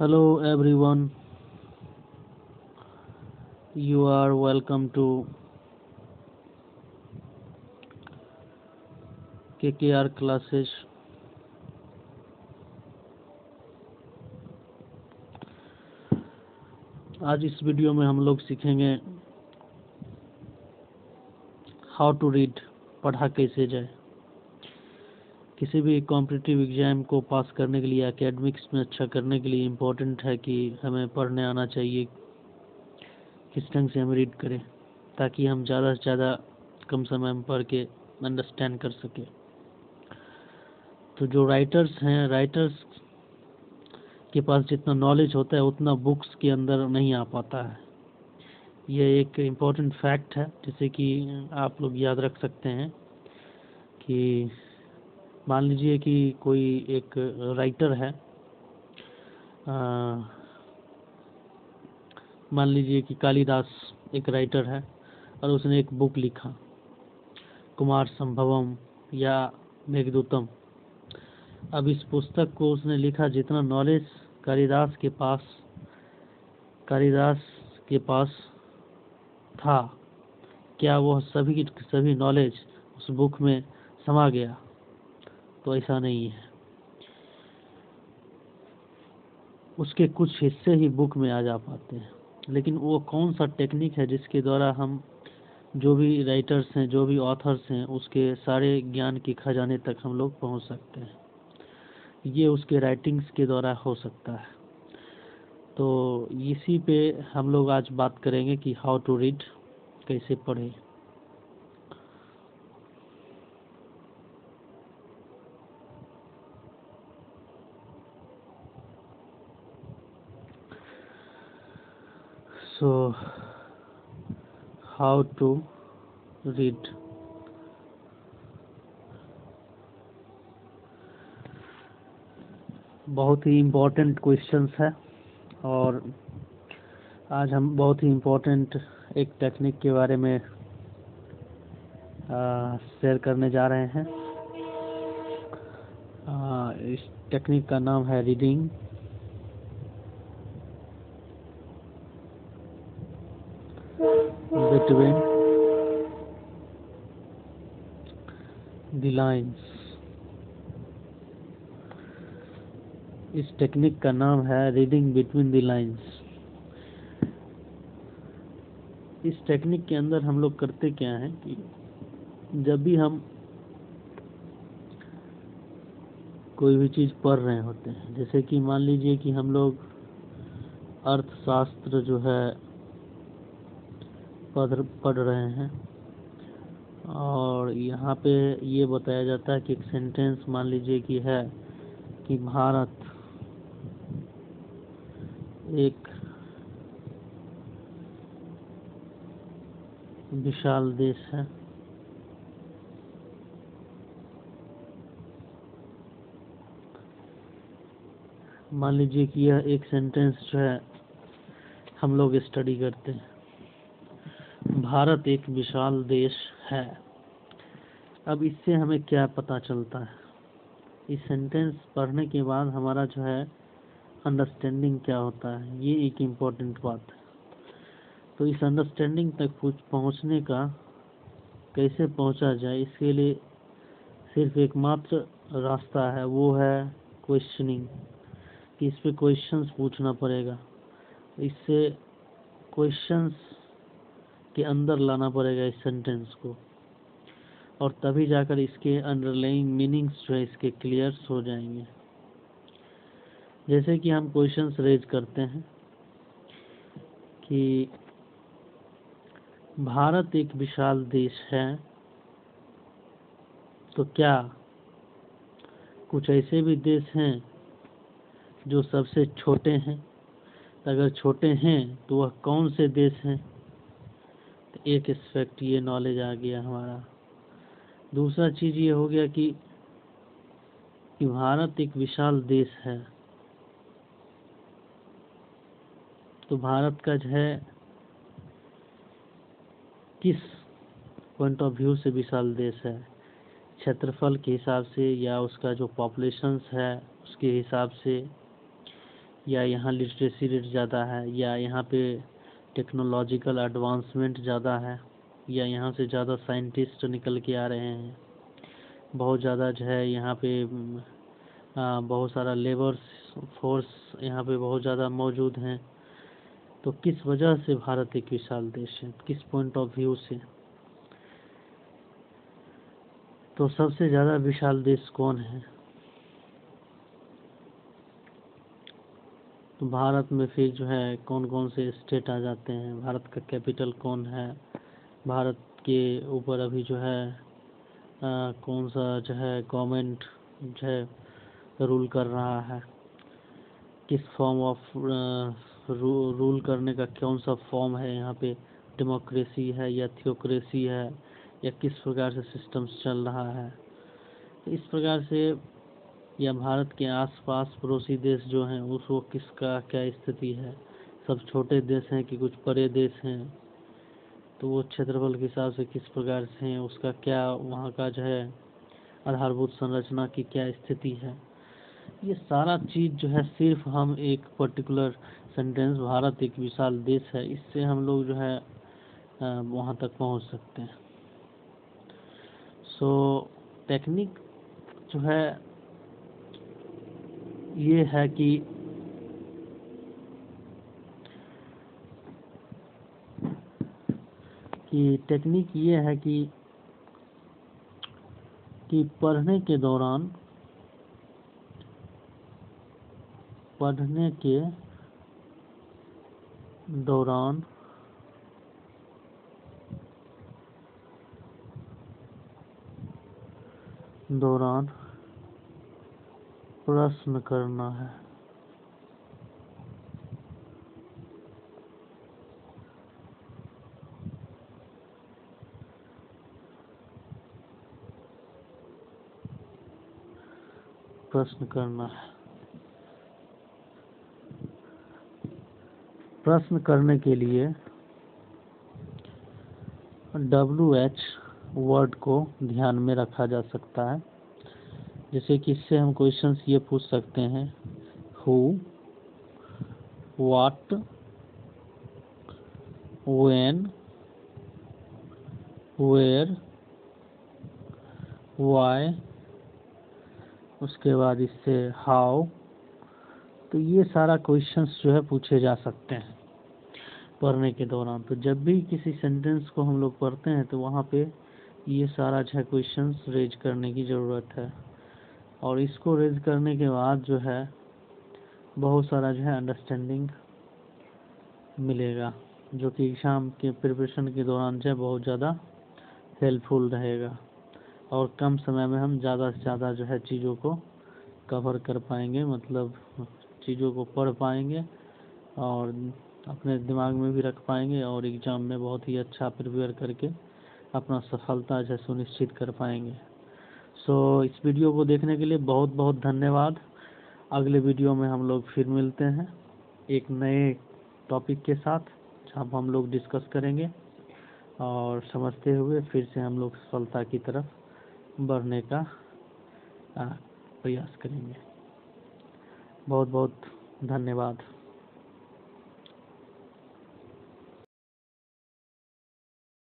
Hello everyone, you are welcome to KKR classes. आज इस video में हम लोग सीखेंगे हाउ टू रीड, पढ़ा कैसे जाए। किसी भी कॉम्पिटिटिव एग्जाम को पास करने के लिए, एकेडमिक्स में अच्छा करने के लिए इम्पोर्टेंट है कि हमें पढ़ने आना चाहिए। किस ढंग से हम रीड करें ताकि हम ज़्यादा से ज़्यादा कम समय में पढ़ के अंडरस्टैंड कर सके। तो जो राइटर्स हैं, राइटर्स के पास जितना नॉलेज होता है उतना बुक्स के अंदर नहीं आ पाता है। ये एक इम्पोर्टेंट फैक्ट है जिसे कि आप लोग याद रख सकते हैं कि मान लीजिए कि कोई एक राइटर है, मान लीजिए कि कालिदास एक राइटर है और उसने एक बुक लिखा, कुमार संभवम या मेघदूतम। अब इस पुस्तक को उसने लिखा, जितना नॉलेज कालिदास के पास था, क्या वह सभी नॉलेज उस बुक में समा गया? तो ऐसा नहीं है। उसके कुछ हिस्से ही बुक में आ जा पाते हैं। लेकिन वो कौन सा टेक्निक है जिसके द्वारा हम जो भी राइटर्स हैं, जो भी ऑथर्स हैं, उसके सारे ज्ञान के खजाने तक हम लोग पहुंच सकते हैं? ये उसके राइटिंग्स के द्वारा हो सकता है। तो इसी पे हम लोग आज बात करेंगे कि हाउ टू रीड, कैसे पढ़ें। So how to read. बहुत ही इम्पोर्टेंट क्वेश्चंस है और आज हम बहुत ही इम्पोर्टेंट एक टेक्निक के बारे में शेयर करने जा रहे हैं। इस टेक्निक का नाम है रीडिंग बिटवीन द लाइन्स। इस टेक्निक का नाम है रीडिंग बिटवीन द लाइन्स। इस टेक्निक के अंदर हम लोग करते क्या है कि जब भी हम कोई भी चीज़ पढ़ रहे होते हैं, जैसे कि मान लीजिए कि हम लोग अर्थशास्त्र जो है पढ़ रहे हैं और यहाँ पे ये बताया जाता है कि एक सेंटेंस मान लीजिए कि है कि भारत एक विशाल देश है। मान लीजिए कि यह एक सेंटेंस जो है हम लोग स्टडी करते हैं, भारत एक विशाल देश है। अब इससे हमें क्या पता चलता है? इस सेंटेंस पढ़ने के बाद हमारा जो है अंडरस्टैंडिंग क्या होता है, ये एक इम्पोर्टेंट बात है। तो इस अंडरस्टैंडिंग तक पहुंचने का कैसे पहुंचा जाए, इसके लिए सिर्फ एकमात्र रास्ता है, वो है क्वेश्चनिंग। कि इस पे क्वेश्चंस पूछना पड़ेगा, इससे क्वेश्चंस के अंदर लाना पड़ेगा इस सेंटेंस को, और तभी जाकर इसके अंडरलाइंग मीनिंग्स जो है इसके क्लियर हो जाएंगे। जैसे कि हम क्वेश्चंस रेज करते हैं कि भारत एक विशाल देश है, तो क्या कुछ ऐसे भी देश हैं जो सबसे छोटे हैं? अगर छोटे हैं तो वह कौन से देश हैं? तो एक एस्पेक्ट ये नॉलेज आ गया हमारा। दूसरा चीज़ ये हो गया कि भारत एक विशाल देश है, तो भारत का जो है किस पॉइंट ऑफ व्यू से विशाल देश है? क्षेत्रफल के हिसाब से, या उसका जो पॉपुलेशंस है उसके हिसाब से, या यहाँ लिटरेसी रेट ज़्यादा है, या यहाँ पे टेक्नोलॉजिकल एडवांसमेंट ज़्यादा है, या यहाँ से ज़्यादा साइंटिस्ट निकल के आ रहे हैं, बहुत ज़्यादा जो है यहाँ पे बहुत सारा लेबर फोर्स यहाँ पे बहुत ज़्यादा मौजूद हैं। तो किस वजह से भारत एक विशाल देश है, किस पॉइंट ऑफ व्यू से? तो सबसे ज़्यादा विशाल देश कौन है? तो भारत में फिर जो है कौन कौन से स्टेट आ जाते हैं, भारत का कैपिटल कौन है, भारत के ऊपर अभी जो है कौन सा जो है गवर्नमेंट जो है रूल कर रहा है, किस फॉर्म ऑफ रूल करने का कौन सा फॉर्म है, यहाँ पे डेमोक्रेसी है या थियोक्रेसी है, या किस प्रकार से सिस्टम्स चल रहा है। तो इस प्रकार से या भारत के आसपास पड़ोसी देश जो हैं उसको किसका क्या स्थिति है, सब छोटे देश हैं कि कुछ बड़े देश हैं, तो वो क्षेत्रफल के हिसाब से किस प्रकार से हैं, उसका क्या वहाँ का जो है आधारभूत संरचना की क्या स्थिति है, ये सारा चीज़ जो है सिर्फ हम एक पर्टिकुलर सेंटेंस भारत एक विशाल देश है इससे हम लोग जो है वहाँ तक पहुँच सकते हैं। सो टेक्निक जो है ये है कि टेक्निक ये है कि पढ़ने के दौरान प्रश्न करना है। प्रश्न करने के लिए WH वर्ड को ध्यान में रखा जा सकता है। जैसे कि इससे हम क्वेश्चंस ये पूछ सकते हैं, who, what, when, where, why, उसके बाद इससे हाउ। तो ये सारा क्वेश्चंस जो है पूछे जा सकते हैं पढ़ने के दौरान। तो जब भी किसी सेंटेंस को हम लोग पढ़ते हैं तो वहाँ पे ये सारा जो है क्वेश्चंस रेज करने की ज़रूरत है, और इसको रेज करने के बाद जो है बहुत सारा जो है अंडरस्टैंडिंग मिलेगा, जो कि एग्ज़ाम के प्रिपरेशन के दौरान जो है बहुत ज़्यादा हेल्पफुल रहेगा, और कम समय में हम ज़्यादा से ज़्यादा जो है चीज़ों को कवर कर पाएंगे, मतलब चीज़ों को पढ़ पाएंगे और अपने दिमाग में भी रख पाएंगे, और एग्ज़ाम में बहुत ही अच्छा प्रिपेयर करके अपना सफलता जो है सुनिश्चित कर पाएंगे। सो इस वीडियो को देखने के लिए बहुत बहुत धन्यवाद। अगले वीडियो में हम लोग फिर मिलते हैं एक नए टॉपिक के साथ, जहाँ हम लोग डिस्कस करेंगे और समझते हुए फिर से हम लोग सफलता की तरफ बढ़ने का प्रयास करेंगे। बहुत बहुत धन्यवाद।